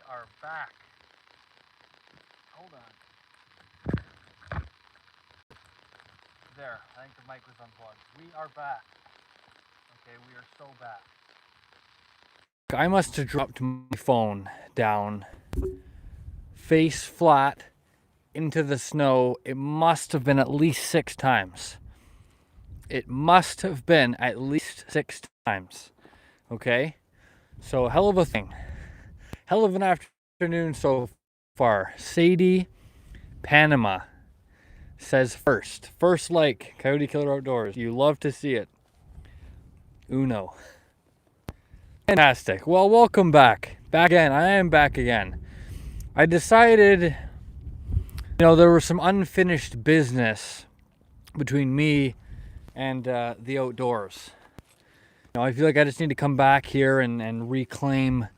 are back. Hold on. There, I think the mic was unplugged. We are back. Okay, we are so back. I must have dropped my phone down, face flat, into the snow. It must have been at least 6 times. It must have been at least 6 times. Okay? So, hell of a thing. Hell of an afternoon so far. Sadie, Panama says first like Coyote Killer Outdoors. You love to see it. Uno. Fantastic. Well, welcome back. Back again. I am back again. I decided, there was some unfinished business between me and the outdoors. I feel like I just need to come back here and reclaim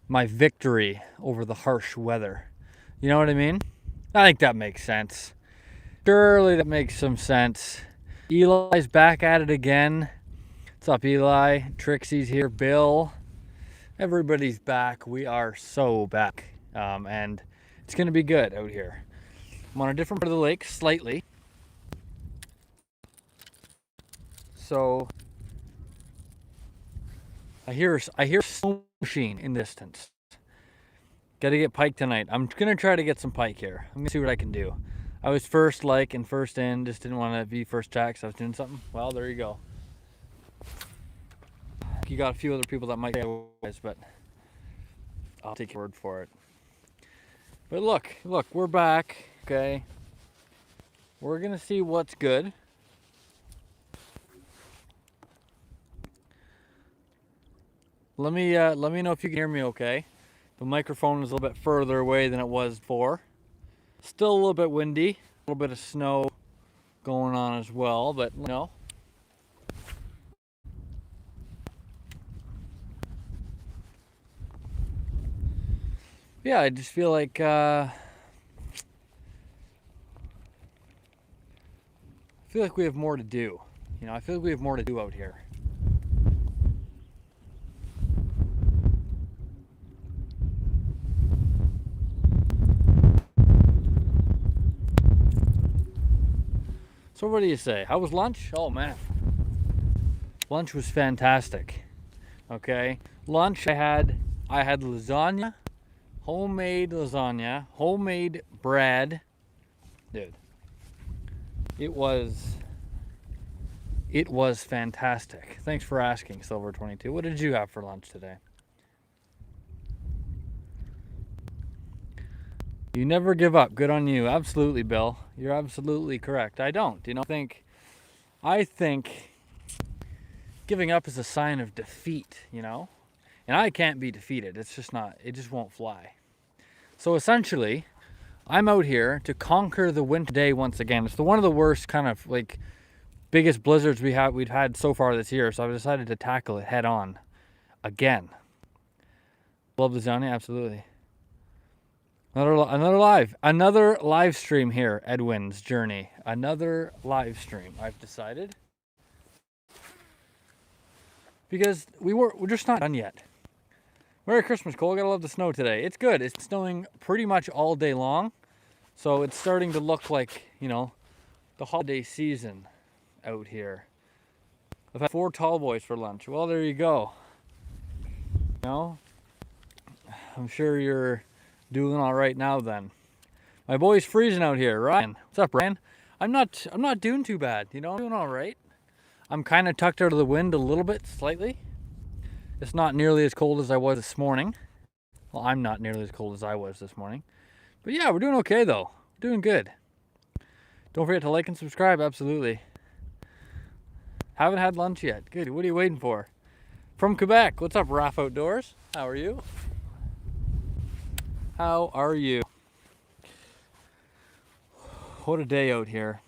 my victory over the harsh weather. You know what I mean? I think that makes sense. Surely that makes some sense. Eli's back at it again. What's up, Eli? Trixie's here. Bill. Everybody's back. We are so back. And it's going to be good out here. I'm on a different part of the lake, slightly. So I hear snow machine in the distance. Got to get pike tonight. I'm going to try to get some pike here. I'm going to see what I can do. I was first and first in. Just didn't want to be first jack, so I was doing something. Well, there you go. You got a few other people that might get otherwise, but I'll take your word for it. But look, we're back. Okay. We're going to see what's good. Let me know if you can hear me okay. The microphone is a little bit further away than it was before. Still a little bit windy, a little bit of snow going on as well, but yeah, I just feel like we have more to do. I feel like we have more to do out here. So what do you say? How was lunch? Oh man. Lunch was fantastic. Okay. Lunch I had lasagna, homemade lasagna, homemade bread. Dude. It was fantastic. Thanks for asking, Silver22. What did you have for lunch today? You never give up. Good on you. Absolutely, Bill. You're absolutely correct. I don't. I think giving up is a sign of defeat, And I can't be defeated. It just won't fly. So essentially, I'm out here to conquer the winter day once again. It's one of the worst kind of biggest blizzards we've had so far this year. So I've decided to tackle it head on again. Love lasagna, absolutely. Another live stream here, Edwin's Journey. Another live stream, I've decided. Because we're just not done yet. Merry Christmas, Cole. Gotta love the snow today. It's good. It's snowing pretty much all day long. So it's starting to look like, the holiday season out here. I've had 4 tall boys for lunch. Well, there you go. I'm sure you're doing all right now then. My boy's freezing out here. Ryan. What's up, Ryan? I'm not doing too bad. I'm doing all right. I'm kind of tucked out of the wind a little bit, slightly. It's not nearly as cold as I was this morning. Well, I'm not nearly as cold as I was this morning. But yeah, we're doing okay though. We're doing good. Don't forget to like and subscribe, absolutely. Haven't had lunch yet. Good. What are you waiting for? From Quebec. What's up, Raph Outdoors? How are you? How are you? What a day out here.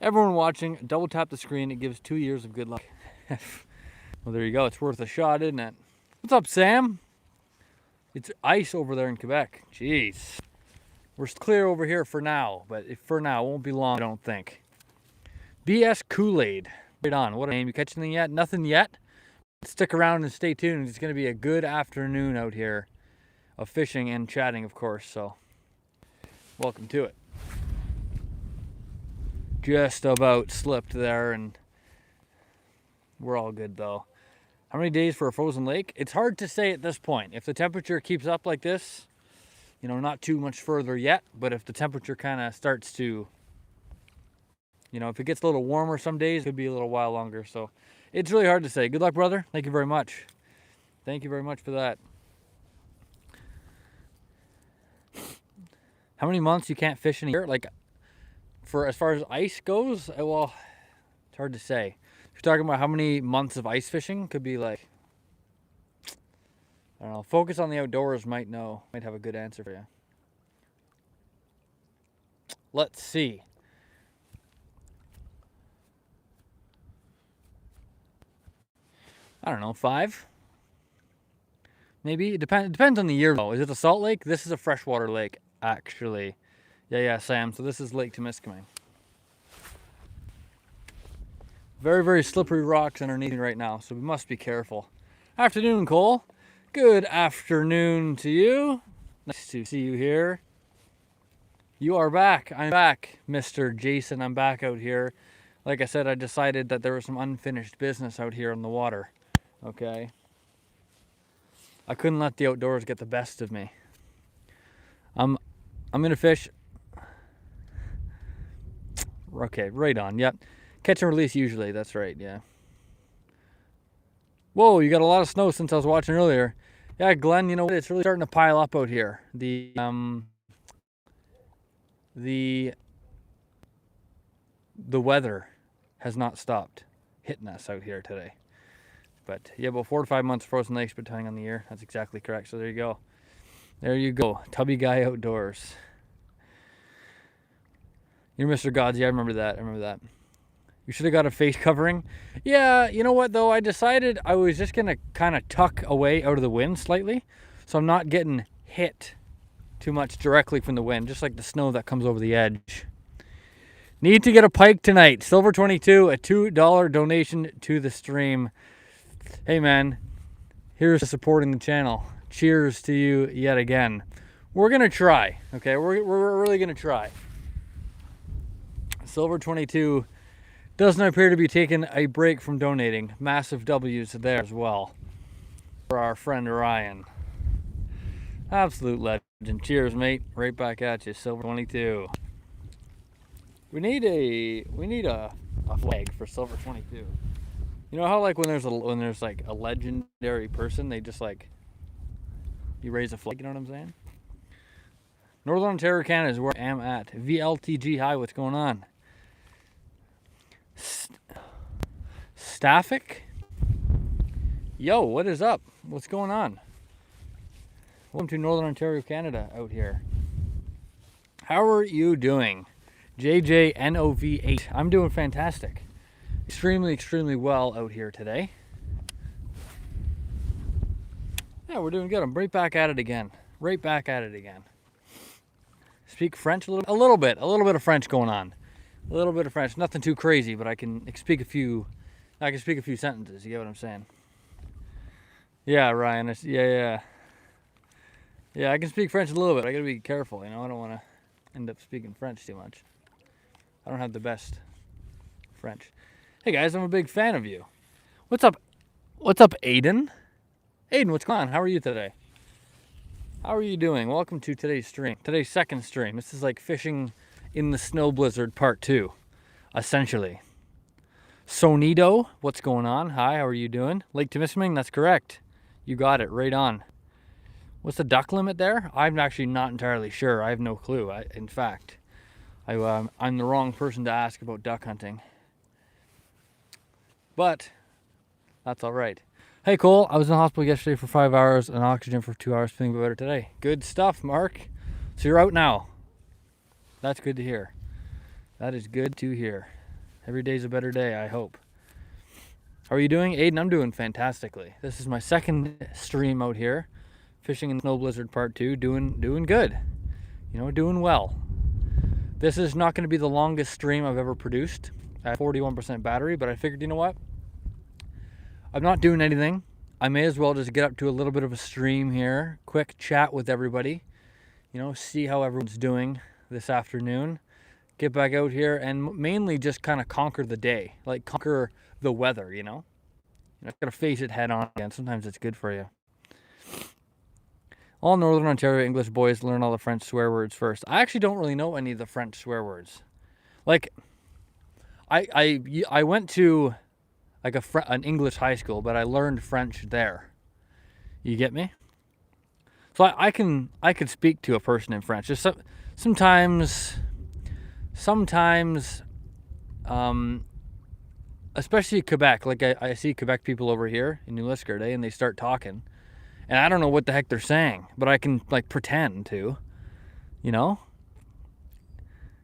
Everyone watching, double tap the screen. It gives 2 years of good luck. Well, there you go. It's worth a shot, isn't it? What's up, Sam? It's ice over there in Quebec. Jeez. We're clear over here for now, but for now, it won't be long, I don't think. BS Kool-Aid. Right on. What a name. You catch anything yet? Nothing yet? Stick around and stay tuned. It's going to be a good afternoon out here. of fishing and chatting, of course. So welcome to it. Just about slipped there, and we're all good though. How many days for a frozen lake? It's hard to say at this point. If the temperature keeps up like this, you know, not too much further yet, but if the temperature kind of starts to, you know, if it gets a little warmer some days, it could be a little while longer. So it's really hard to say. Good luck, brother. Thank you very much. Thank you very much for that. How many months you can't fish in a year? Like, for as far as ice goes, well, it's hard to say. If you're talking about how many months of ice fishing, could be like, I don't know. Focus on the Outdoors might have a good answer for you. Let's see. I don't know, 5? Maybe. It depends on the year though. Is it a salt lake? This is a freshwater lake, actually. Yeah, Sam. So this is Lake Temiskaming. Very, very slippery rocks underneath me right now, so we must be careful. Afternoon, Cole. Good afternoon to you. Nice to see you here. You are back. I'm back, Mr. Jason. I'm back out here. Like I said, I decided that there was some unfinished business out here on the water. Okay. I couldn't let the outdoors get the best of me. I'm gonna fish. Okay, right on. Yep. Catch and release usually. That's right. Yeah. Whoa, you got a lot of snow since I was watching earlier. Yeah, Glenn, you know what? It's really starting to pile up out here. The weather has not stopped hitting us out here today. But yeah, about 4 to 5 months frozen lakes, depending on the year. That's exactly correct. So there you go. There you go. Tubby guy outdoors. You're Mr. Gods. Yeah, I remember that. You should have got a face covering. Yeah, you know what though? I decided I was just going to kind of tuck away out of the wind slightly. So I'm not getting hit too much directly from the wind. Just like the snow that comes over the edge. Need to get a pike tonight. Silver 22, a $2 donation to the stream. Hey man, here's to supporting the channel. Cheers to you yet again. We're going to try. Okay, we're really going to try. Silver 22 doesn't appear to be taking a break from donating. Massive W's there as well for our friend Ryan. Absolute legend. Cheers, mate. Right back at you, Silver 22. We need a flag for Silver 22. You know how like when there's like a legendary person, they just like you raise a flag. You know what I'm saying? Northern Ontario, Canada is where I am at. VLTG, hi. What's going on? Staffic? Yo, what is up? What's going on? Welcome to Northern Ontario, Canada out here. How are you doing? JJNOV8. I'm doing fantastic. Extremely well out here today. Yeah, we're doing good. I'm right back at it again. Speak French a little bit of French going on. A little bit of French, nothing too crazy, but I can speak a few sentences. You get what I'm saying? Yeah, Ryan. Yeah, I can speak French a little bit. I gotta be careful, you know. I don't want to end up speaking French too much. I don't have the best French. Hey guys, I'm a big fan of you. What's up, Aiden? Aiden, what's going on? How are you today? How are you doing? Welcome to today's stream. Today's second stream. This is like fishing in the snow blizzard part 2, essentially. Sonido, what's going on? Hi, how are you doing? Lake Temiskaming, that's correct. You got it, right on. What's the duck limit there? I'm actually not entirely sure. I have no clue. In fact, I'm the wrong person to ask about duck hunting. But that's all right. Hey Cole, I was in the hospital yesterday for 5 hours and oxygen for 2 hours, feeling better today. Good stuff, Mark. So you're out now. That's good to hear. That is good to hear. Every day's a better day, I hope. How are you doing? Aiden, I'm doing fantastically. This is my second stream out here. Fishing in the Snow Blizzard Part 2. Doing good. You know, doing well. This is not going to be the longest stream I've ever produced. I have 41% battery, but I figured, you know what? I'm not doing anything. I may as well just get up to a little bit of a stream here. Quick chat with everybody. See how everyone's doing this afternoon. Get back out here and mainly just kind of conquer the day. Like conquer the weather, I've got to face it head on again. Sometimes it's good for you. All Northern Ontario English boys learn all the French swear words first. I actually don't really know any of the French swear words. Like, I went to like an English high school, but I learned French there. You get me? So I can speak to a person in French. Just sometimes, especially Quebec. Like I see Quebec people over here in New Liskeard, and they start talking, and I don't know what the heck they're saying, but I can like pretend to,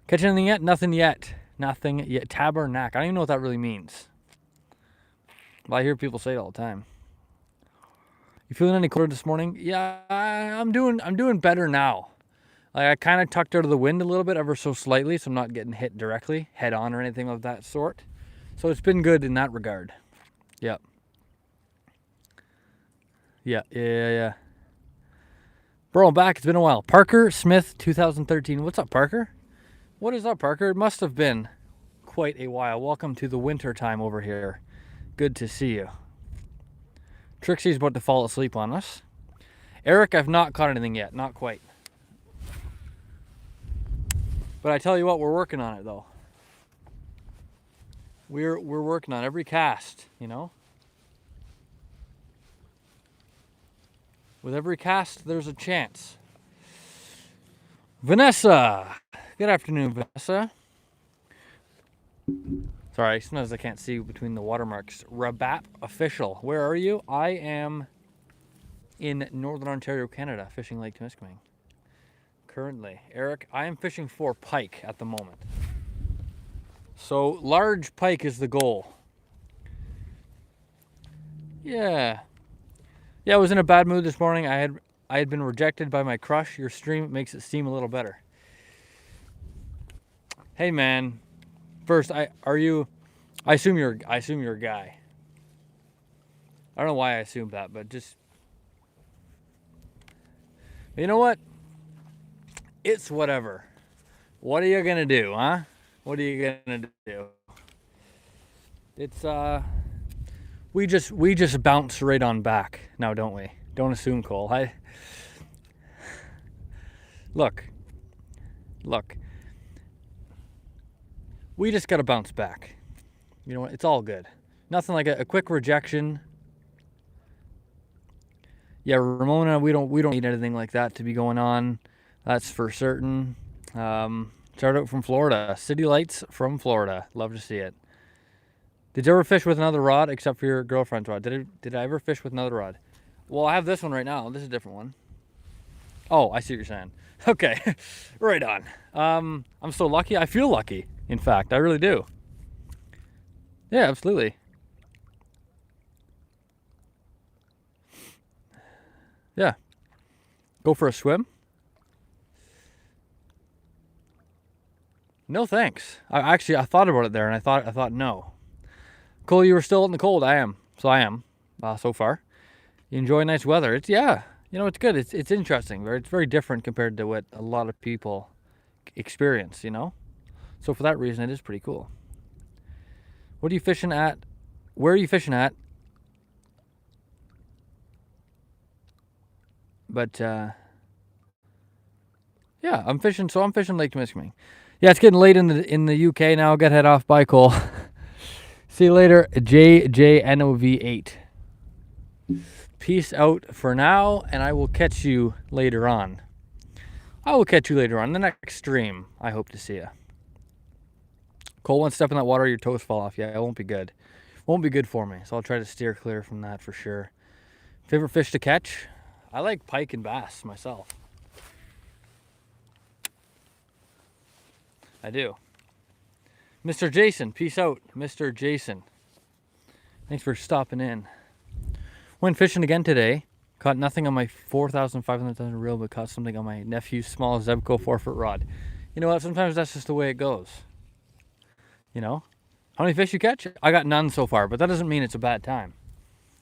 Catch anything yet? Nothing yet. Nothing yet. Tabernacle. I don't even know what that really means. But I hear people say it all the time. You feeling any colder this morning? Yeah, I'm doing better now. Like I kind of tucked out of the wind a little bit, ever so slightly, so I'm not getting hit directly, head on or anything of that sort. So it's been good in that regard. Yep. Yeah. Bro, I'm back. It's been a while. Parker Smith, 2013. What's up, Parker? What is up, Parker? It must have been quite a while. Welcome to the winter time over here. Good to see you. Trixie's about to fall asleep on us. Eric, I've not caught anything yet. Not quite. But I tell you what, we're working on it, though. We're working on every cast, With every cast, there's a chance. Vanessa. Good afternoon, Vanessa. Sorry, sometimes I can't see between the watermarks. Rabat official. Where are you? I am in Northern Ontario, Canada, fishing Lake Temiskaming. Currently. Eric, I am fishing for pike at the moment. So, large pike is the goal. Yeah. Yeah, I was in a bad mood this morning. I had been rejected by my crush. Your stream makes it seem a little better. Hey man, first, I assume you're a guy. I don't know why I assumed that, but just, you know what? It's whatever. What are you gonna do, huh? What are you gonna do? It's we just bounce right on back now, don't we? Don't assume, Cole. Look. We just gotta bounce back. You know what? It's all good. Nothing like a quick rejection. Yeah, Ramona, we don't need anything like that to be going on. That's for certain. Shout out from Florida. City Lights from Florida. Love to see it. Did you ever fish with another rod except for your girlfriend's rod? Did I ever fish with another rod? Well, I have this one right now. This is a different one. Oh, I see what you're saying. Okay, right on. I'm so lucky. I feel lucky. In fact, I really do. Yeah, absolutely. Yeah. Go for a swim? No, thanks. I thought about it there, and I thought no. Cole, you were still in the cold. I am. So far. You enjoy nice weather. It's it's good. It's interesting. It's very different compared to what a lot of people experience, So for that reason, it is pretty cool. What are you fishing at? Where are you fishing at? But yeah, I'm fishing Lake Temiskaming. Yeah, it's getting late in the UK now. Get head off. Bye, Cole. See you later, JJNOV8. Peace out for now, and I will catch you later on. The next stream. I hope to see you. Cole, one step in that water, your toes fall off. Yeah, it won't be good. Won't be good for me, so I'll try to steer clear from that for sure. Favorite fish to catch? I like pike and bass myself. I do. Mr. Jason, peace out. Mr. Jason. Thanks for stopping in. Went fishing again today. Caught nothing on my 4,500 reel, but caught something on my nephew's small Zebco 4-foot rod. You know what? Sometimes that's just the way it goes. How many fish you catch? I got none so far, but that doesn't mean it's a bad time.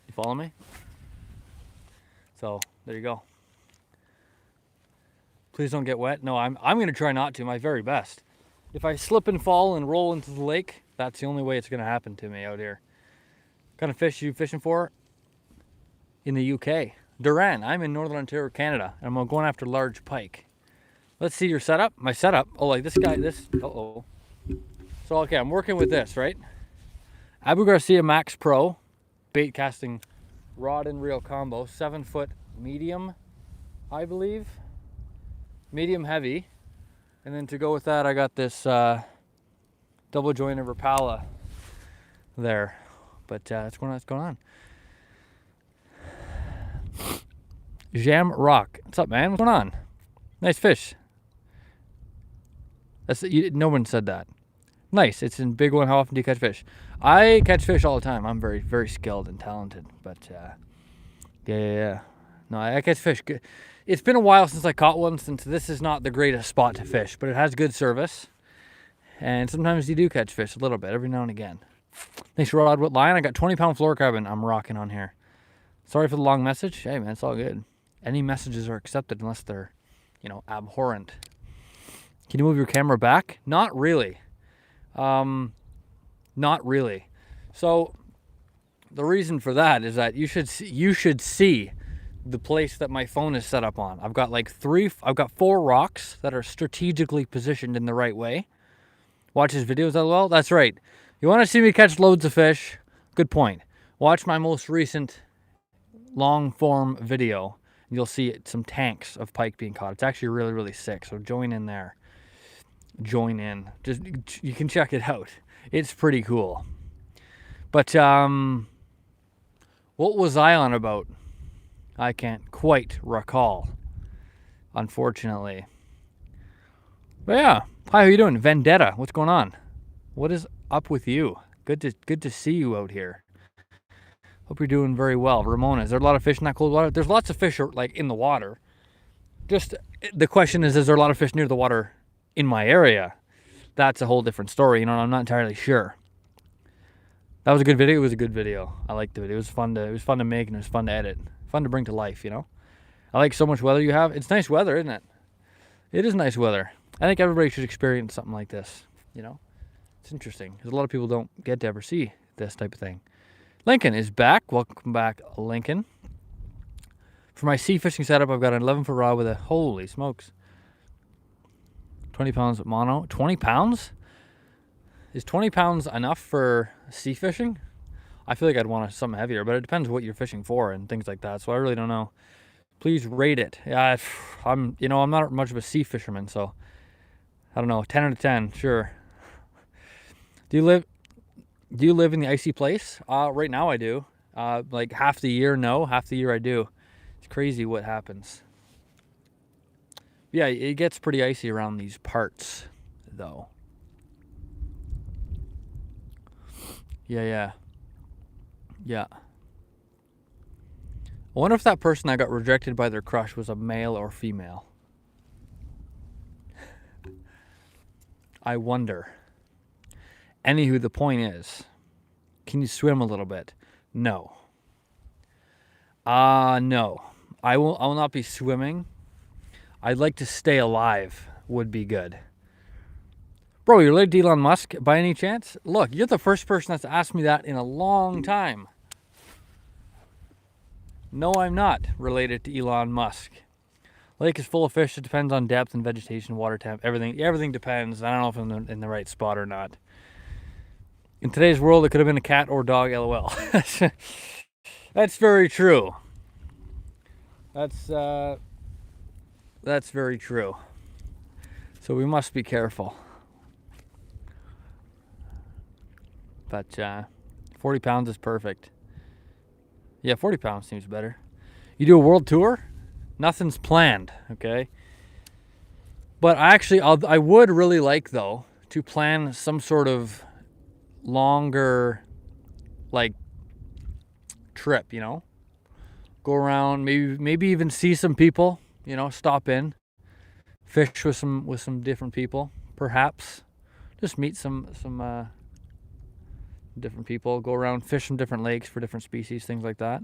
You follow me? So there you go. Please don't get wet. No, I'm going to try not to, my very best. If I slip and fall and roll into the lake, that's the only way it's going to happen to me out here. What kind of fish you fishing for? In the UK. Duran. I'm in Northern Ontario, Canada, and I'm going after large pike. Let's see your setup. My setup. Oh, like this guy, this. Uh-oh. So, okay, I'm working with this, right? Abu Garcia Max Pro bait casting rod and reel combo. 7-foot medium, I believe. Medium heavy. And then to go with that, I got this double jointed Rapala there. But that's going on. Jam Rock. What's up, man? What's going on? Nice fish. No one said that. Nice. It's a big one. How often do you catch fish? I catch fish all the time. I'm very, very skilled and talented. But yeah. No, I catch fish. It's been a while since I caught one, since this is not the greatest spot to fish, but it has good service. And sometimes you do catch fish a little bit, every now and again. Thanks for Rodwood Line. I got 20-pound fluorocarbon I'm rocking on here. Sorry for the long message. Hey, man, it's all good. Any messages are accepted unless they're, abhorrent. Can you move your camera back? Not really. Not really. So the reason for that is that you should see the place that my phone is set up on. I've got 4 rocks that are strategically positioned in the right way. Watch his videos as well? That's right. You want to see me catch loads of fish? Good point. Watch my most recent long form video. You'll see some tanks of pike being caught. It's actually really, really sick. So join in there. Join in. Just, you can check it out. It's pretty cool. But what was I on about? I can't quite recall, unfortunately. But yeah, hi, how you doing? Vendetta, what's going on? What is up with you? Good to see you out here. Hope you're doing very well. Ramona, is there a lot of fish in that cold water? There's lots of fish like in the water. Just the question is there a lot of fish near the water in my area? That's a whole different story. I'm not entirely sure. That was a good video. It was a good video. I liked the video. It was fun to make, and it was fun to edit. Fun to bring to life, I like so much weather you have. It's nice weather, isn't it? It is nice weather. I think everybody should experience something like this, It's interesting because a lot of people don't get to ever see this type of thing. Lincoln is back. Welcome back, Lincoln. For my sea fishing setup, I've got an 11-foot rod with a, holy smokes, 20 pounds mono. 20 pounds? Is 20 pounds enough for sea fishing? I feel like I'd want something heavier, but it depends what you're fishing for and things like that. So I really don't know. Please rate it. Yeah, I'm not much of a sea fisherman, so I don't know. 10 out of 10, sure. Do you live in the icy place? Right now I do. Like half the year, no. Half the year I do. It's crazy what happens. Yeah, it gets pretty icy around these parts, though. Yeah. I wonder if that person that got rejected by their crush was a male or female. I wonder. Anywho, the point is, can you swim a little bit? No. No. I will not be swimming. I'd like to stay alive would be good. Bro, you're related to Elon Musk by any chance? Look, you're the first person that's asked me that in a long time. No, I'm not related to Elon Musk. Lake is full of fish. It depends on depth and vegetation, water temp, everything depends. I don't know if I'm in the right spot or not. In today's world, it could have been a cat or dog, LOL. That's very true. That's very true. So we must be careful. But 40 pounds is perfect. Yeah, 40 pounds seems better. You do a world tour? Nothing's planned, okay? But I would really like, though, to plan some sort of longer, trip, Go around, maybe even see some people, stop in, fish with some different people, perhaps. Just meet some different people, go around, fish some different lakes for different species, things like that.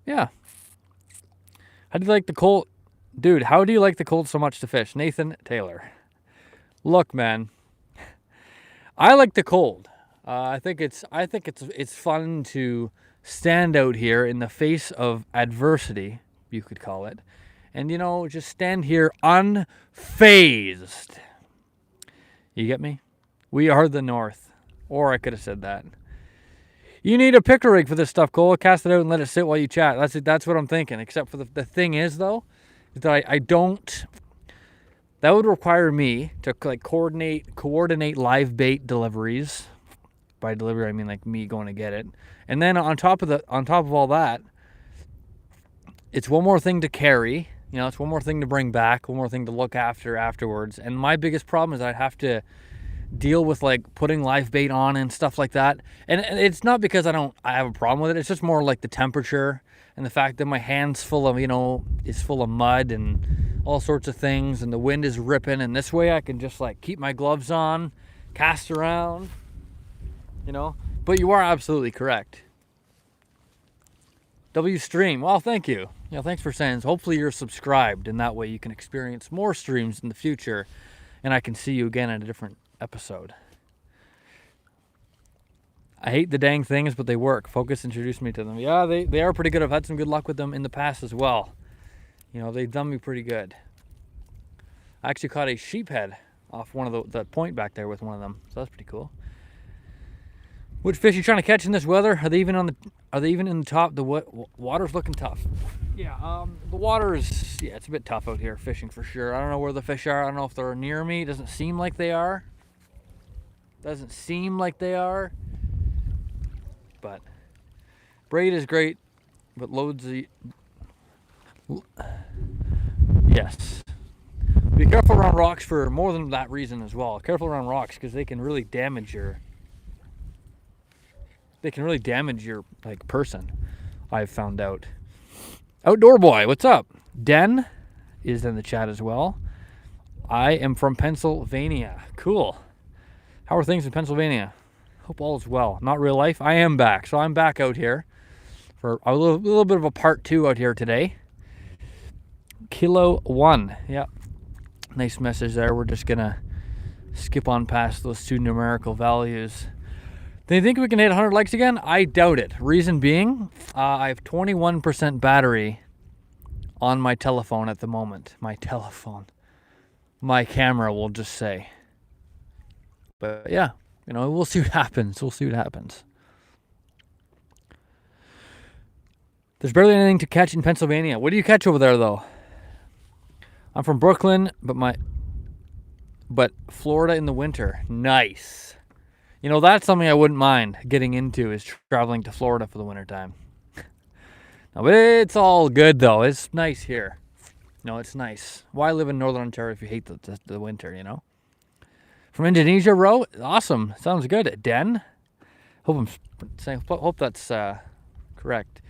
Yeah. How do you like the cold? Dude, how do you like the cold so much to fish? Nathan Taylor. Look, man. I like the cold. I think it's fun to stand out here in the face of adversity, you could call it, and just stand here unfazed. You get me? We are the North, or I could have said that. You need a picture rig for this stuff, Cole. Cast it out and let it sit while you chat. That's what I'm thinking. Except for the thing is though, is that I don't. That would require me to like coordinate live bait deliveries. By delivery, I mean like me going to get it. And then on top of all that, it's one more thing to carry. It's one more thing to bring back, one more thing to look after afterwards. And my biggest problem is I'd have to deal with like putting live bait on and stuff like that. And it's not because I have a problem with it. It's just more like the temperature and the fact that my hand's full of, is full of mud and all sorts of things, and the wind is ripping, and this way I can just like keep my gloves on, cast around, But you are absolutely correct. W stream. Well, thank you. Thanks for saying. Hopefully you're subscribed, and that way you can experience more streams in the future, and I can see you again in a different episode. I hate the dang things, but they work. Focus introduced me to them. Yeah, they are pretty good. I've had some good luck with them in the past as well. They've done me pretty good. I actually caught a sheephead off one of the point back there with one of them, so that's pretty cool. Which fish are you trying to catch in this weather? Are they even in the top? The water's looking tough. Yeah, the water is, it's a bit tough out here fishing for sure. I don't know where the fish are. I don't know if they're near me. It doesn't seem like they are. But braid is great, but loads the... Yes. Be careful around rocks for more than that reason as well. Careful around rocks because they can really damage your... like person. I've found out. Outdoor Boy, what's up? Den is in the chat as well. I am from Pennsylvania. Cool. How are things in Pennsylvania? Hope all is well. Not real life. I am back. So I'm back out here for a little bit of a part 2 out here today. Kilo 1. Yeah. Nice message there. We're just going to skip on past those 2 numerical values. Do you think we can hit 100 likes again? I doubt it. Reason being, I have 21% battery on my telephone at the moment. My camera, we'll just say. But yeah, we'll see what happens. There's barely anything to catch in Pennsylvania. What do you catch over there, though? I'm from Brooklyn, but Florida in the winter. Nice. That's something I wouldn't mind getting into, is traveling to Florida for the wintertime. No, but it's all good, though. It's nice here. It's nice. Why live in Northern Ontario if you hate the winter, From Indonesia, Ro? Awesome. Sounds good. Den? Hope that's correct.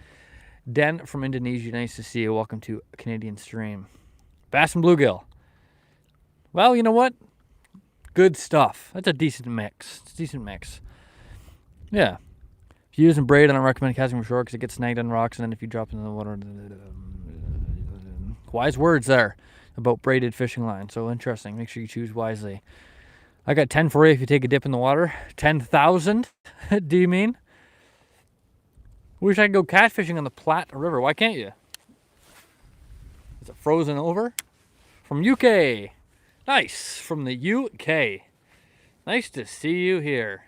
Den from Indonesia. Nice to see you. Welcome to Canadian Stream. Bass and bluegill. Well, you know what? Good stuff. That's a decent mix. Yeah. If you're using braid, I don't recommend casting from shore because it gets snagged on rocks, and then if you drop it in the water... Wise words there about braided fishing line. So interesting. Make sure you choose wisely. I got 10 for you if you take a dip in the water. 10,000? Do you mean? Wish I could go catfishing on the Platte River. Why can't you? Is it frozen over? From UK. Nice. From the UK. Nice to see you here.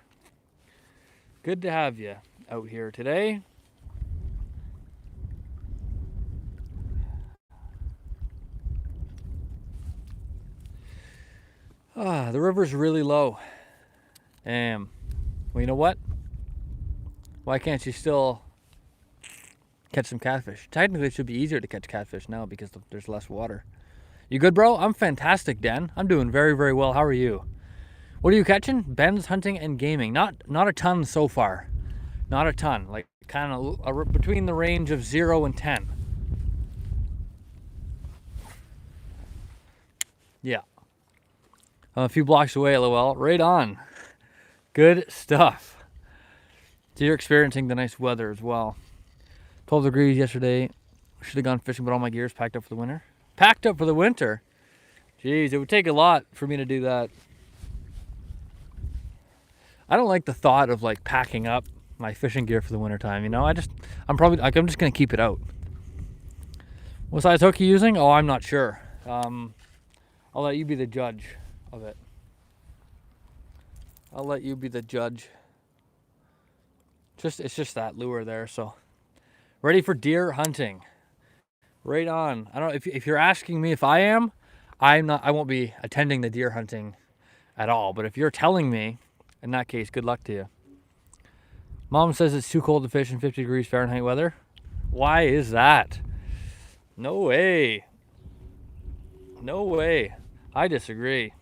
Good to have you out here today. The river's really low. Well, you know what? Why can't you still catch some catfish? Technically, it should be easier to catch catfish now because there's less water. You good, bro? I'm fantastic, Dan. I'm doing very, very well. How are you? What are you catching? Ben's hunting and gaming. Not a ton so far. Not a ton. Like kind of between the range of 0 and 10. Yeah. A few blocks away, lol. Right on. Good stuff. So you're experiencing the nice weather as well. 12 degrees yesterday. Should have gone fishing, but all my gear is packed up for the winter. Packed up for the winter? Jeez, it would take a lot for me to do that. I don't like the thought of like packing up my fishing gear for the winter time, you know? I'm just gonna keep it out. What size hook are you using? Oh, I'm not sure. I'll let you be the judge of it. I'll let you be the judge. It's just that lure there, so. Ready for deer hunting. Right on. I don't know if you're asking me if I am, I won't be attending the deer hunting at all. But if you're telling me, in that case, good luck to you. Mom says it's too cold to fish in 50 degrees Fahrenheit weather. Why is that? No way. No way. I disagree.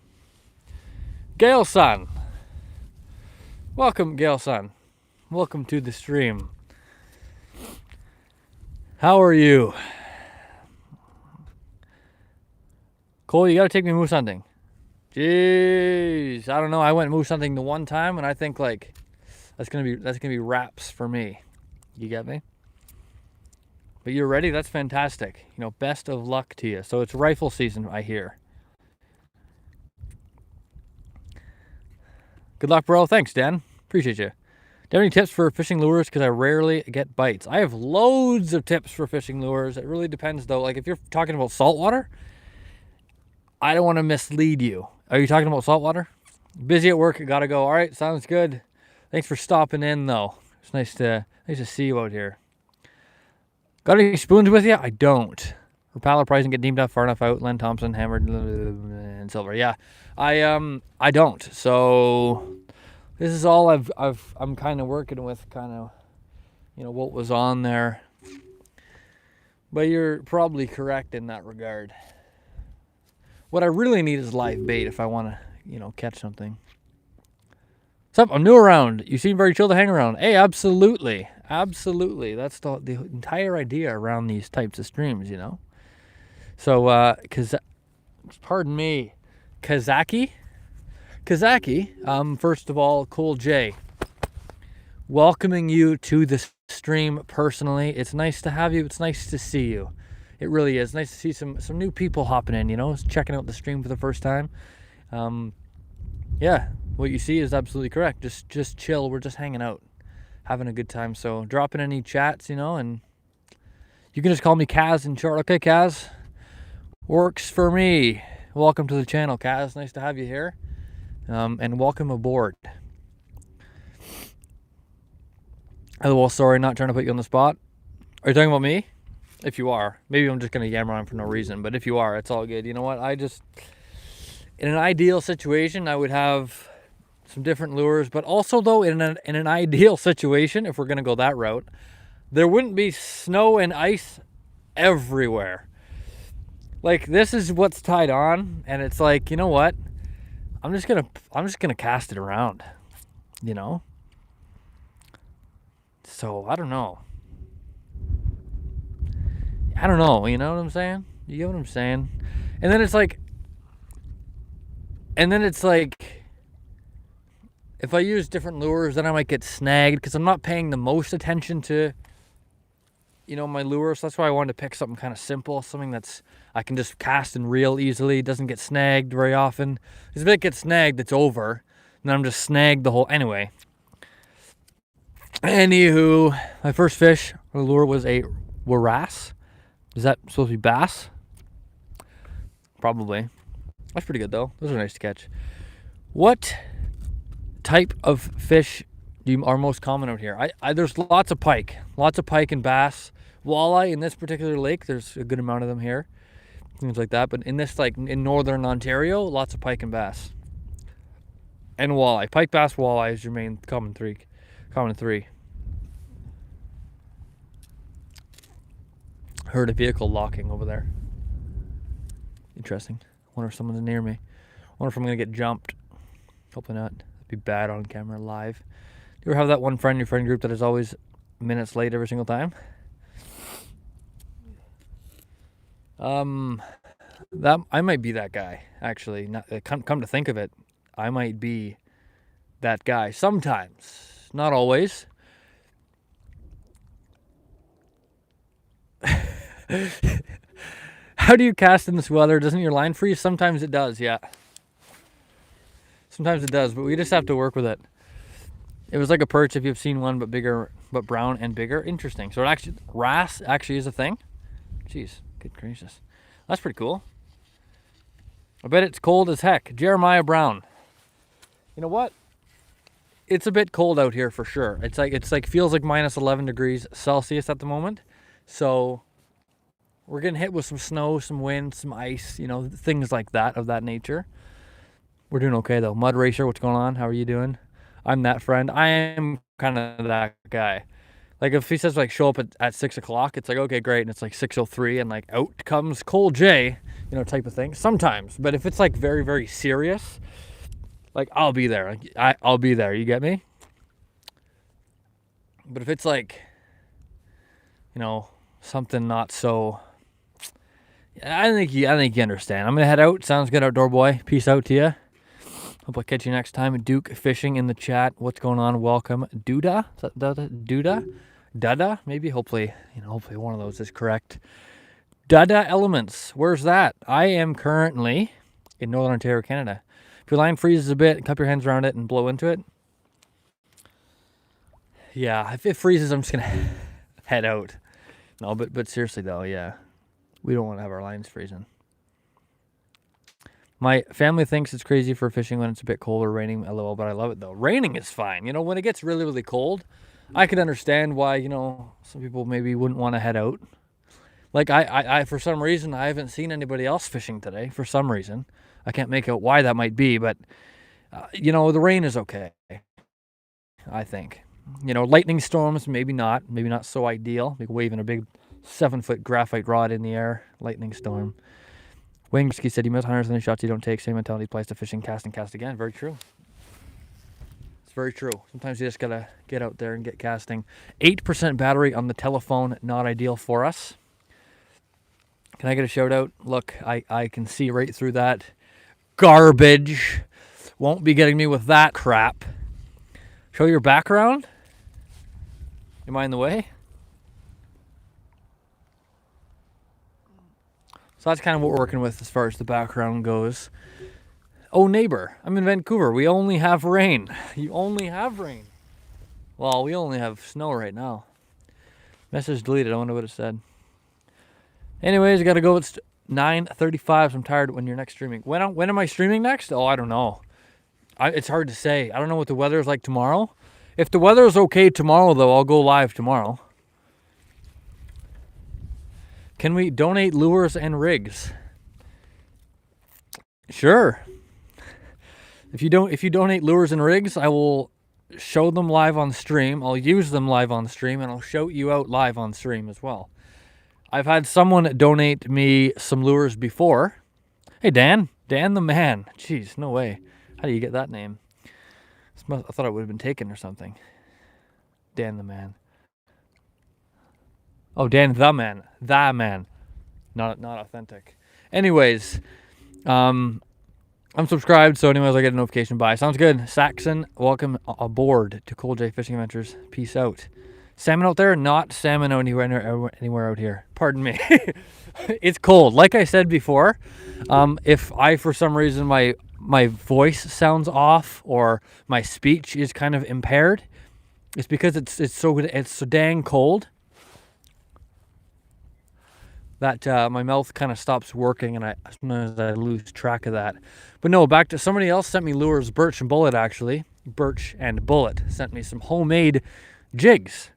Gail son. Welcome, Gail son. Welcome to the stream. How are you? Cole, you gotta take me moose hunting. Jeez, I don't know. I went moose hunting the one time, and I think like that's gonna be wraps for me. You get me? But you're ready. That's fantastic. You know, best of luck to you. So it's rifle season, I hear. Good luck, bro. Thanks, Dan. Appreciate you. Do you have any tips for fishing lures? Because I rarely get bites. I have loads of tips for fishing lures. It really depends, though. Like if you're talking about saltwater, I don't want to mislead you. Are you talking about saltwater? Busy at work, gotta go. All right, sounds good. Thanks for stopping in, though. It's nice to see you out here. Got any spoons with you? I don't. Rapala pricing get deemed up far enough out. Len Thompson hammered and silver. Yeah, I don't. So this is all I'm kind of working with, kind of, you know, what was on there. But you're probably correct in that regard. What I really need is live bait if I want to, you know, catch something. What's up? I'm new around. You seem very chill to hang around. Hey, absolutely. Absolutely. That's the entire idea around these types of streams, you know? So, pardon me, Kazaki, first of all, Cole J, welcoming you to the stream personally. It's nice to have you. It's nice to see you. It really is. Nice to see some new people hopping in, you know, checking out the stream for the first time. Yeah, what you see is absolutely correct. Just chill. We're just hanging out, having a good time. So drop in any chats, you know, and you can just call me Kaz in short. Okay, Kaz. Works for me. Welcome to the channel, Kaz. Nice to have you here. And welcome aboard. Well, sorry, not trying to put you on the spot. Are you talking about me? If you are, maybe I'm just going to yammer on for no reason, but if you are, it's all good. You know what? In an ideal situation, I would have some different lures, but also though, in an ideal situation, if we're going to go that route, there wouldn't be snow and ice everywhere. Like this is what's tied on, and it's like, you know what? I'm just going to cast it around, you know? So, I don't know, you know what I'm saying? You get what I'm saying? And then it's like, if I use different lures, then I might get snagged because I'm not paying the most attention to, you know, my lure. So that's why I wanted to pick something kind of simple, something that's I can just cast and reel easily. Doesn't get snagged very often. Because if it gets snagged, it's over. And then I'm just snagged the whole. Anyway. Anywho, my first fish or lure was a warass. Is that supposed to be bass? Probably. That's pretty good though. Those are nice to catch. What type of fish are most common out here? There's lots of pike and bass, walleye in this particular lake. There's a good amount of them here, things like that. But in this, like in northern Ontario, lots of pike and bass and walleye. Pike, bass, walleye is your main common three. Heard a vehicle locking over there. Interesting. Wonder if someone's near me. Wonder if I'm gonna get jumped. Hopefully not. That'd be bad on camera live. Do you ever have that one friend in your friend group that is always minutes late every single time? That I might be that guy. Actually, come to think of it, I might be that guy sometimes. Not always. How do you cast in this weather? Doesn't your line freeze? Sometimes it does, yeah. Sometimes it does, but we just have to work with it. It was like a perch if you've seen one, but bigger, but brown and bigger. Interesting. So it actually, wrasse actually is a thing. Jeez, good gracious. That's pretty cool. I bet it's cold as heck. Jeremiah Brown. You know what? It's a bit cold out here for sure. It's like feels like minus 11 degrees Celsius at the moment. So we're getting hit with some snow, some wind, some ice, you know, things like that of that nature. We're doing okay though. Mud Racer, what's going on? How are you doing? I'm that friend. I am kind of that guy. Like if he says like show up at 6 o'clock, it's like, okay, great. And it's like 6:03 and like out comes Cole J, you know, type of thing. Sometimes, but if it's like very, very serious, like I'll be there. Like, I'll be there. You get me? But if it's like, you know, something not so, I think you understand. I'm gonna head out. Sounds good, outdoor boy. Peace out to you. Hope I'll catch you next time. Duke Fishing in the chat. What's going on? Welcome, Duda. Is that Duda? Dada? Maybe. Hopefully one of those is correct. Dada Elements. Where's that? I am currently in Northern Ontario, Canada. If your line freezes a bit, cup your hands around it and blow into it. Yeah, if it freezes, I'm just gonna head out. No, but seriously though, yeah, we don't want to have our lines freezing. My family thinks it's crazy for fishing when it's a bit cold or raining, lol, but I love it though. Raining is fine. You know, when it gets really, really cold, I could understand why, you know, some people maybe wouldn't want to head out. Like I for some reason, I haven't seen anybody else fishing today for some reason. I can't make out why that might be, but, you know, the rain is okay, I think. You know, lightning storms, maybe not so ideal. Like waving a big 7-foot graphite rod in the air, lightning storm. Wayne said, you miss hunters and the shots you don't take. Same mentality applies to fishing, cast and cast again. Very true. It's very true. Sometimes you just got to get out there and get casting. 8% battery on the telephone, not ideal for us. Can I get a shout out? Look, I can see right through that garbage. Won't be getting me with that crap. Show your background? Am I in the way? So that's kind of what we're working with as far as the background goes. Oh, neighbor, I'm in Vancouver. We only have rain. You only have rain. Well, we only have snow right now. Message deleted. I wonder what it said. Anyways, I got to go. It's 9:35. So I'm tired. When you're next streaming. When am I streaming next? Oh, I don't know. It's hard to say. I don't know what the weather is like tomorrow. If the weather is okay tomorrow, though, I'll go live tomorrow. Can we donate lures and rigs? Sure. If you donate lures and rigs, I will show them live on stream. I'll use them live on stream, and I'll shout you out live on stream as well. I've had someone donate me some lures before. Hey, Dan the man. Jeez, no way. How do you get that name? I thought it would have been taken or something. Dan the man. Oh, Dan the man. The man. Not authentic. Anyways, I'm subscribed, so anyways, I get a notification. Bye. Sounds good. Saxon, welcome aboard to Cole J Fishing Adventures. Peace out. Salmon out there? Not salmon anywhere out here. Pardon me. It's cold. Like I said before, if I, for some reason, my voice sounds off or my speech is kind of impaired, it's because it's so dang cold that my mouth kind of stops working, and sometimes I lose track of that. But no, back to somebody else sent me lures. Birch and Bullet, actually. Birch and Bullet sent me some homemade jigs.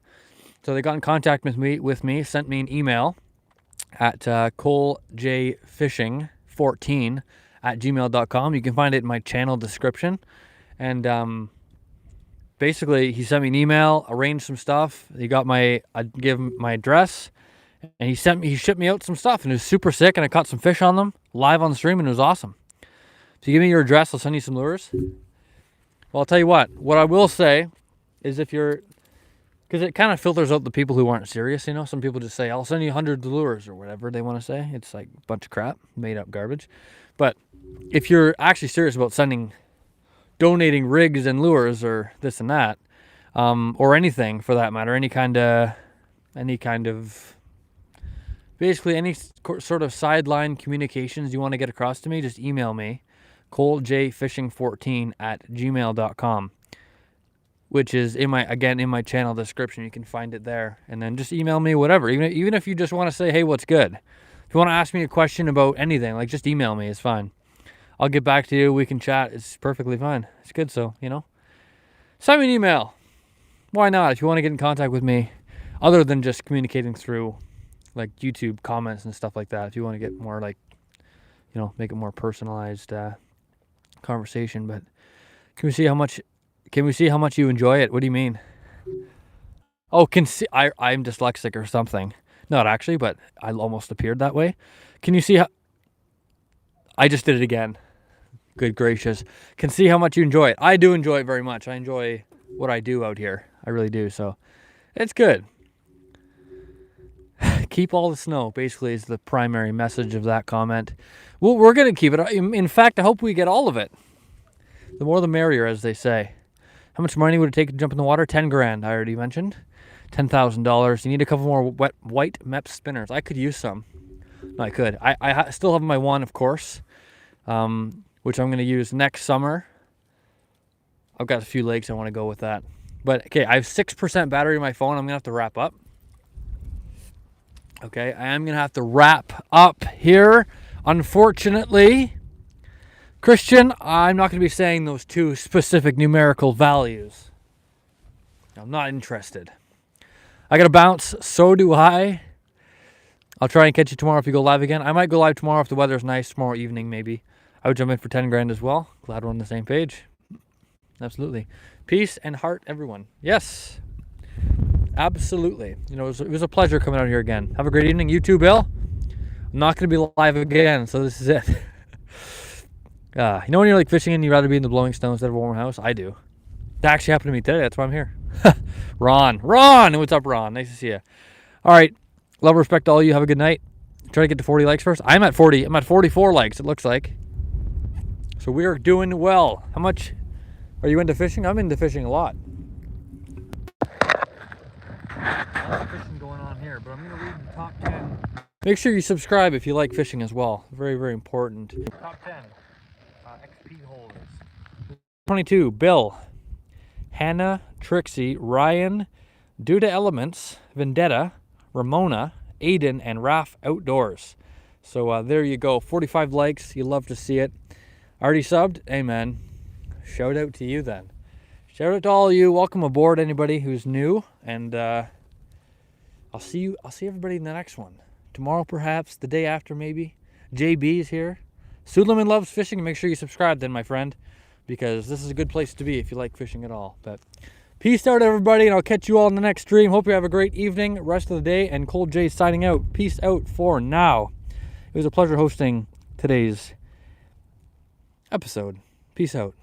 So they got in contact with me, sent me an email at colejfishing14@gmail.com. You can find it in my channel description. And basically, he sent me an email, arranged some stuff. I gave him my address, and he shipped me out some stuff, and it was super sick, and I caught some fish on them live on the stream, and it was awesome. So you give me your address, I'll send you some lures. Well, I'll tell you what I will say is because it kind of filters out the people who aren't serious, you know. Some people just say, I'll send you 100 lures or whatever they want to say. It's like a bunch of crap, made up garbage. But if you're actually serious about donating rigs and lures or this and that, or anything for that matter, any kind of basically any sort of sideline communications you want to get across to me, just email me, colejfishing14@gmail.com, which is in my channel description. You can find it there, and then just email me whatever. Even if you just want to say, hey, what's good? If you want to ask me a question about anything, like, just email me. It's fine. I'll get back to you. We can chat. It's perfectly fine. It's good. So, send me an email. Why not? If you want to get in contact with me, other than just communicating through like YouTube comments and stuff like that. If you want to get more like, make it more personalized conversation. But can we see how much you enjoy it? What do you mean? Oh, I'm dyslexic or something. Not actually, but I almost appeared that way. Can you see how I just did it again? Good gracious. Can see how much you enjoy it. I do enjoy it very much. I enjoy what I do out here. I really do. So it's good. Keep all the snow, basically, is the primary message of that comment. Well, we're going to keep it. In fact, I hope we get all of it. The more the merrier, as they say. How much money would it take to jump in the water? 10 grand, I already mentioned. $10,000. You need a couple more white MEP spinners. I could use some. No, I could. I still have my one, of course, which I'm going to use next summer. I've got a few legs I want to go with that. But, okay, I have 6% battery in my phone. I'm going to have to wrap up. Okay, I am going to have to wrap up here. Unfortunately, Christian, I'm not going to be saying those two specific numerical values. I'm not interested. I got to bounce. So do I. I'll try and catch you tomorrow if you go live again. I might go live tomorrow if the weather's nice. Tomorrow evening, maybe. I would jump in for 10 grand as well. Glad we're on the same page. Absolutely. Peace and heart, everyone. Yes. Absolutely. It was a pleasure coming out here again. Have a great evening. You too, Bill. I'm not going to be live again, so this is it. When you're like fishing and you'd rather be in the blowing snow instead of a warm house? I do. That actually happened to me today. That's why I'm here. Ron. What's up, Ron? Nice to see you. All right. Love, respect to all you. Have a good night. Try to get to 40 likes first. I'm at 40. I'm at 44 likes, it looks like. So we are doing well. How much are you into fishing? I'm into fishing a lot. Lots of fishing going on here, but I'm going to read the top 10. Make sure you subscribe if you like fishing as well. Very, very important. Top 10 XP holders. 22, Bill, Hannah, Trixie, Ryan, Duda Elements, Vendetta, Ramona, Aiden, and Raf Outdoors. So there you go. 45 likes. You love to see it. Already subbed? Hey, man. Shout out to you then. Shout out to all of you. Welcome aboard, anybody who's new. And I'll see everybody in the next one. Tomorrow, perhaps. The day after, maybe. JB is here. Suleiman loves fishing. Make sure you subscribe then, my friend, because this is a good place to be if you like fishing at all. But peace out, everybody, and I'll catch you all in the next stream. Hope you have a great evening, rest of the day, and Cold J signing out. Peace out for now. It was a pleasure hosting today's episode. Peace out.